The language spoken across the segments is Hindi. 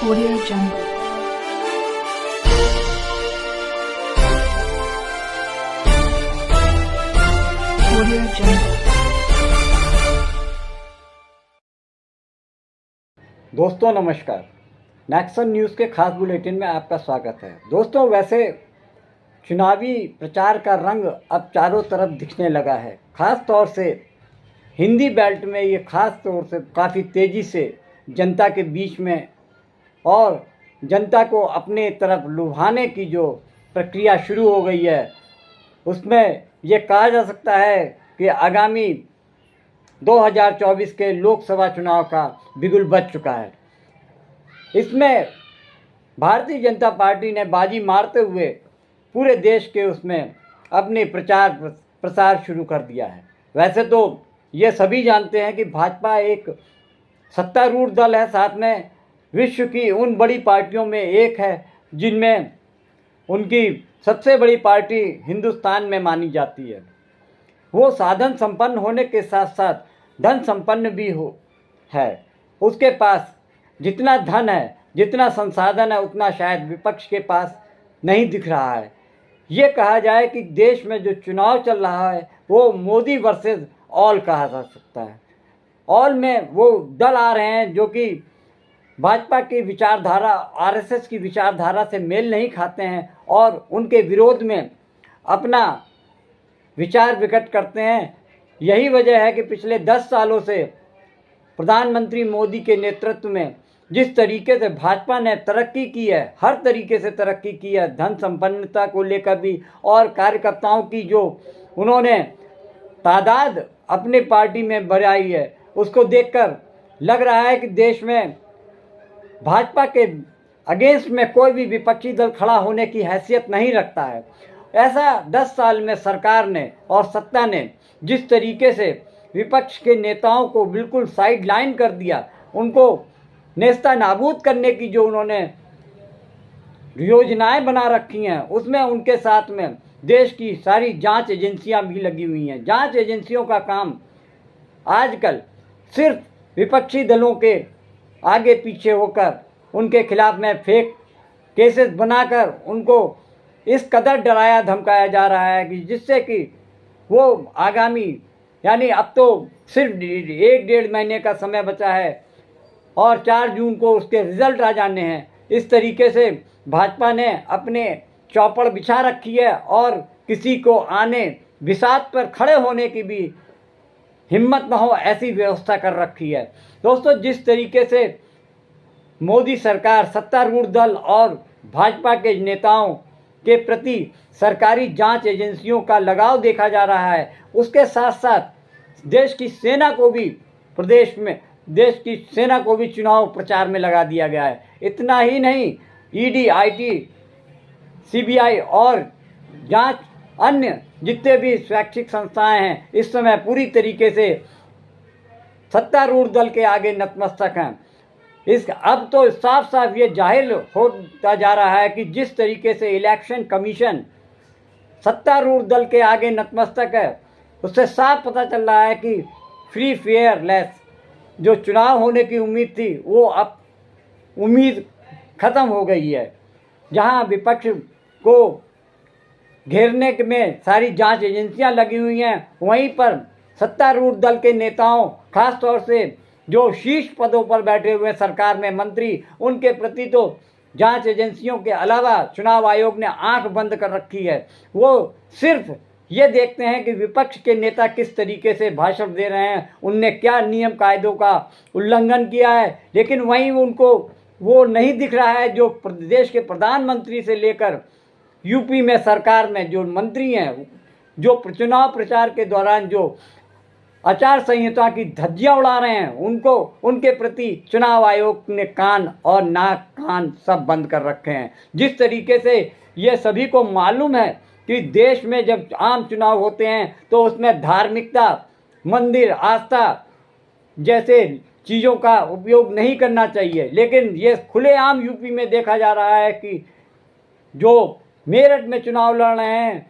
Audio Jungle. Audio Jungle. दोस्तों नमस्कार। नेक्सन न्यूज़ के खास बुलेटिन में आपका स्वागत है। दोस्तों वैसे चुनावी प्रचार का रंग अब चारों तरफ दिखने लगा है। ख़ास तौर से हिंदी बेल्ट में ये ख़ास तौर से काफ़ी तेज़ी से जनता के बीच में और जनता को अपने तरफ लुभाने की जो प्रक्रिया शुरू हो गई है, उसमें ये कहा जा सकता है कि आगामी 2024 के लोकसभा चुनाव का बिगुल बज चुका है। इसमें भारतीय जनता पार्टी ने बाजी मारते हुए पूरे देश के उसमें अपने प्रचार प्रसार शुरू कर दिया है। वैसे तो ये सभी जानते हैं कि भाजपा एक सत्तारूढ़ दल है, साथ में विश्व की उन बड़ी पार्टियों में एक है जिनमें उनकी सबसे बड़ी पार्टी हिंदुस्तान में मानी जाती है। वो साधन संपन्न होने के साथ साथ धन संपन्न भी है। उसके पास जितना धन है, जितना संसाधन है, उतना शायद विपक्ष के पास नहीं दिख रहा है। ये कहा जाए कि देश में जो चुनाव चल रहा है वो मोदी वर्सेस ऑल कहा जा सकता है। ऑल में वो दल आ रहे हैं जो कि भाजपा की विचारधारा, आरएसएस की विचारधारा से मेल नहीं खाते हैं और उनके विरोध में अपना विचार विकट करते हैं। यही वजह है कि पिछले 10 सालों से प्रधानमंत्री मोदी के नेतृत्व में जिस तरीके से भाजपा ने तरक्की की है, हर तरीके से तरक्की की है, धन संपन्नता को लेकर भी, और कार्यकर्ताओं की जो उन्होंने तादाद अपने पार्टी में बढ़ाई है, उसको देखकर लग रहा है कि देश में भाजपा के अगेंस्ट में कोई भी विपक्षी दल खड़ा होने की हैसियत नहीं रखता है। ऐसा 10 साल में सरकार ने और सत्ता ने जिस तरीके से विपक्ष के नेताओं को बिल्कुल साइड लाइन कर दिया, उनको नेस्ता नाबूद करने की जो उन्होंने योजनाएं बना रखी हैं, उसमें उनके साथ में देश की सारी जांच एजेंसियां भी लगी हुई हैं। जांच एजेंसियों का काम आजकल सिर्फ विपक्षी दलों के आगे पीछे होकर उनके खिलाफ में फेक केसेस बनाकर उनको इस कदर डराया धमकाया जा रहा है कि जिससे कि वो आगामी, यानी अब तो सिर्फ 1-1.5 महीने का समय बचा है और 4 जून को उसके रिज़ल्ट आ जाने हैं। इस तरीके से भाजपा ने अपने चौपड़ बिछा रखी है और किसी को आने बिसात पर खड़े होने की भी हिम्मत न हो, ऐसी व्यवस्था कर रखी है। दोस्तों जिस तरीके से मोदी सरकार, सत्तारूढ़ दल और भाजपा के नेताओं के प्रति सरकारी जांच एजेंसियों का लगाव देखा जा रहा है, उसके साथ साथ देश की सेना को भी चुनाव प्रचार में लगा दिया गया है। इतना ही नहीं, ईडी, आईटी, सीबीआई और जांच अन्य जितने भी स्वैच्छिक संस्थाएं हैं इस समय पूरी तरीके से सत्तारूढ़ दल के आगे नतमस्तक हैं। अब तो साफ साफ ये जाहिर होता जा रहा है कि जिस तरीके से इलेक्शन कमीशन सत्तारूढ़ दल के आगे नतमस्तक है, उससे साफ पता चल रहा है कि फ्री फेयरलेस जो चुनाव होने की उम्मीद थी, वो अब उम्मीद ख़त्म हो गई है। जहां विपक्ष को घेरने में सारी जांच एजेंसियां लगी हुई हैं, वहीं पर सत्तारूढ़ दल के नेताओं, खास तौर से जो शीर्ष पदों पर बैठे हुए सरकार में मंत्री, उनके प्रति तो जांच एजेंसियों के अलावा चुनाव आयोग ने आंख बंद कर रखी है। वो सिर्फ ये देखते हैं कि विपक्ष के नेता किस तरीके से भाषण दे रहे हैं, उनने क्या नियम कायदों का उल्लंघन किया है, लेकिन वहीं उनको वो नहीं दिख रहा है जो प्रदेश के प्रधानमंत्री से लेकर यूपी में सरकार में जो मंत्री हैं, जो चुनाव प्रचार के दौरान जो आचार संहिता की धज्जियां उड़ा रहे हैं, उनको, उनके प्रति चुनाव आयोग ने कान और नाक कान सब बंद कर रखे हैं। जिस तरीके से ये सभी को मालूम है कि देश में जब आम चुनाव होते हैं तो उसमें धार्मिकता, मंदिर, आस्था जैसे चीज़ों का उपयोग नहीं करना चाहिए, लेकिन ये खुलेआम यूपी में देखा जा रहा है कि जो मेरठ में चुनाव लड़ रहे हैं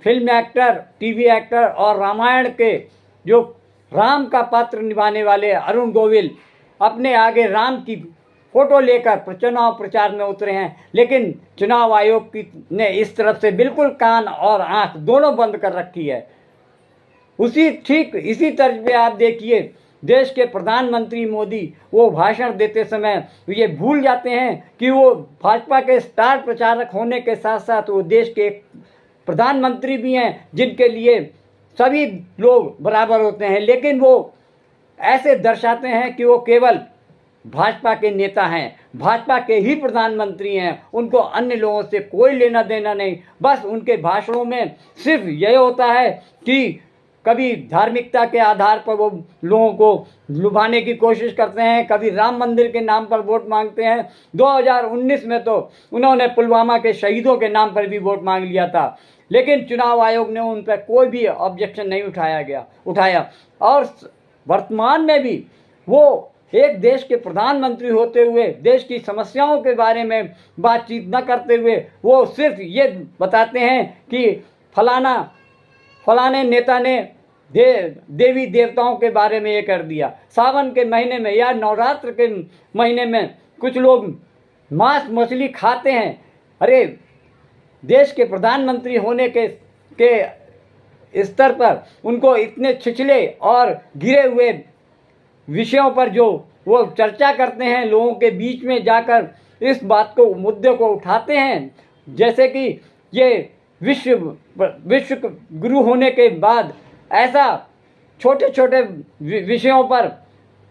फिल्म एक्टर, टीवी एक्टर और रामायण के जो राम का पात्र निभाने वाले अरुण गोविल अपने आगे राम की फोटो लेकर चुनाव प्रचार में उतरे हैं, लेकिन चुनाव आयोग ने इस तरफ से बिल्कुल कान और आंख दोनों बंद कर रखी है। ठीक इसी तर्ज पे आप देखिए, देश के प्रधानमंत्री मोदी वो भाषण देते समय ये भूल जाते हैं कि वो भाजपा के स्टार प्रचारक होने के साथ साथ वो देश के एक प्रधानमंत्री भी हैं, जिनके लिए सभी लोग बराबर होते हैं, लेकिन वो ऐसे दर्शाते हैं कि वो केवल भाजपा के नेता हैं, भाजपा के ही प्रधानमंत्री हैं, उनको अन्य लोगों से कोई लेना देना नहीं। बस उनके भाषणों में सिर्फ यही होता है कि कभी धार्मिकता के आधार पर वो लोगों को लुभाने की कोशिश करते हैं, कभी राम मंदिर के नाम पर वोट मांगते हैं। 2019 में तो उन्होंने पुलवामा के शहीदों के नाम पर भी वोट मांग लिया था, लेकिन चुनाव आयोग ने उन पर कोई भी ऑब्जेक्शन नहीं उठाया। और वर्तमान में भी वो एक देश के प्रधानमंत्री होते हुए देश की समस्याओं के बारे में बातचीत न करते हुए वो सिर्फ ये बताते हैं कि फलाने नेता ने देवी देवताओं के बारे में ये कर दिया। सावन के महीने में या नवरात्र के महीने में कुछ लोग मांस मछली खाते हैं। अरे, देश के प्रधानमंत्री होने के स्तर पर उनको इतने छिछले और गिरे हुए विषयों पर जो वो चर्चा करते हैं, लोगों के बीच में जाकर इस बात को मुद्दे को उठाते हैं, जैसे कि ये विश्व गुरु होने के बाद ऐसा छोटे छोटे विषयों पर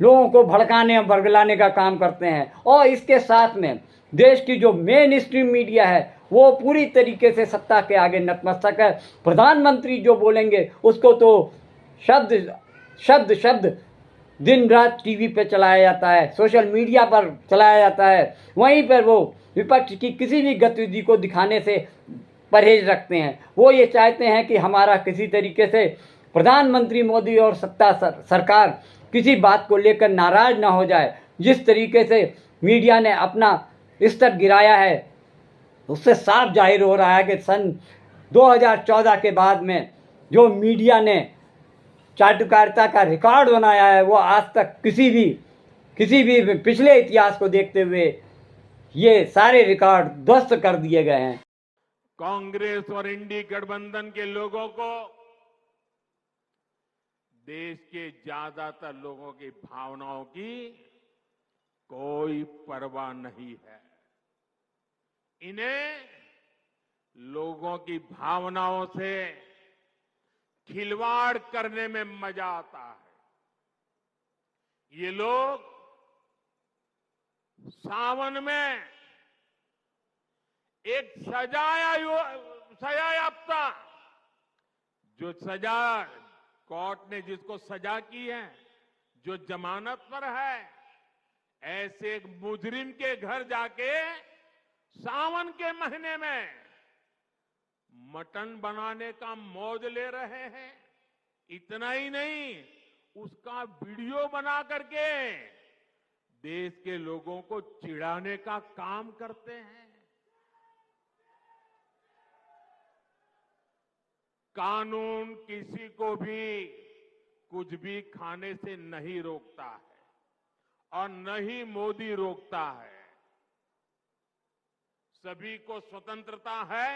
लोगों को भड़काने और बरगलाने का काम करते हैं। और इसके साथ में देश की जो मेन स्ट्रीम मीडिया है वो पूरी तरीके से सत्ता के आगे नतमस्तक है। प्रधानमंत्री जो बोलेंगे उसको तो शब्द दिन रात टीवी पे चलाया जाता है, सोशल मीडिया पर चलाया जाता है, वहीं पर वो विपक्ष की किसी भी गतिविधि को दिखाने से परहेज रखते हैं। वो ये चाहते हैं कि हमारा किसी तरीके से प्रधानमंत्री मोदी और सरकार किसी बात को लेकर नाराज ना हो जाए। जिस तरीके से मीडिया ने अपना स्तर गिराया है उससे साफ जाहिर हो रहा है कि सन 2014 के बाद में जो मीडिया ने चाटुकारिता का रिकॉर्ड बनाया है वो आज तक किसी भी पिछले इतिहास को देखते हुए ये सारे रिकॉर्ड ध्वस्त कर दिए गए हैं। कांग्रेस और इंडी गठबंधन के लोगों को देश के ज्यादातर लोगों की भावनाओं की कोई परवाह नहीं है। इन्हें लोगों की भावनाओं से खिलवाड़ करने में मजा आता है। ये लोग सावन में एक सजायाफ्ता जो सजा कोर्ट ने जिसको सजा की है, जो जमानत पर है, ऐसे एक मुजरिम के घर जाके सावन के महीने में मटन बनाने का मौज ले रहे हैं। इतना ही नहीं, उसका वीडियो बना करके देश के लोगों को चिढ़ाने का काम करते हैं। कानून किसी को भी कुछ भी खाने से नहीं रोकता है और न ही मोदी रोकता है। सभी को स्वतंत्रता है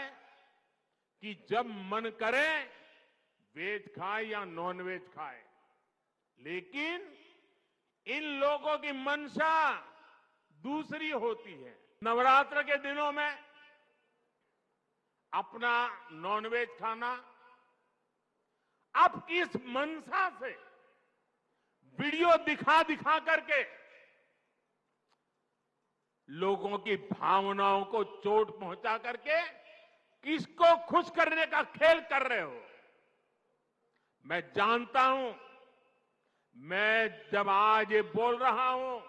कि जब मन करे वेज खाए या नॉन वेज खाए, लेकिन इन लोगों की मंशा दूसरी होती है। नवरात्र के दिनों में अपना नॉन वेज खाना, अब किस मंशा से वीडियो दिखा दिखा करके लोगों की भावनाओं को चोट पहुंचा करके किसको खुश करने का खेल कर रहे हो। मैं जानता हूं, मैं जब आज ये बोल रहा हूं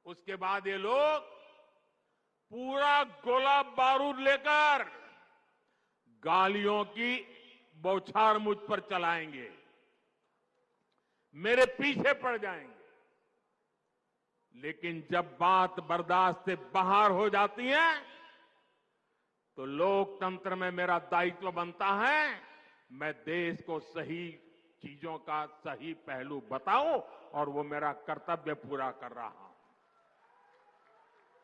उसके बाद ये लोग पूरा गोला बारूद लेकर गालियों की बौछार मुझ पर चलाएंगे, मेरे पीछे पड़ जाएंगे। लेकिन जब बात बर्दाश्त से बाहर हो जाती है तो लोकतंत्र में मेरा दायित्व बनता है मैं देश को सही चीजों का सही पहलू बताऊं और वो मेरा कर्तव्य पूरा कर रहा हूं।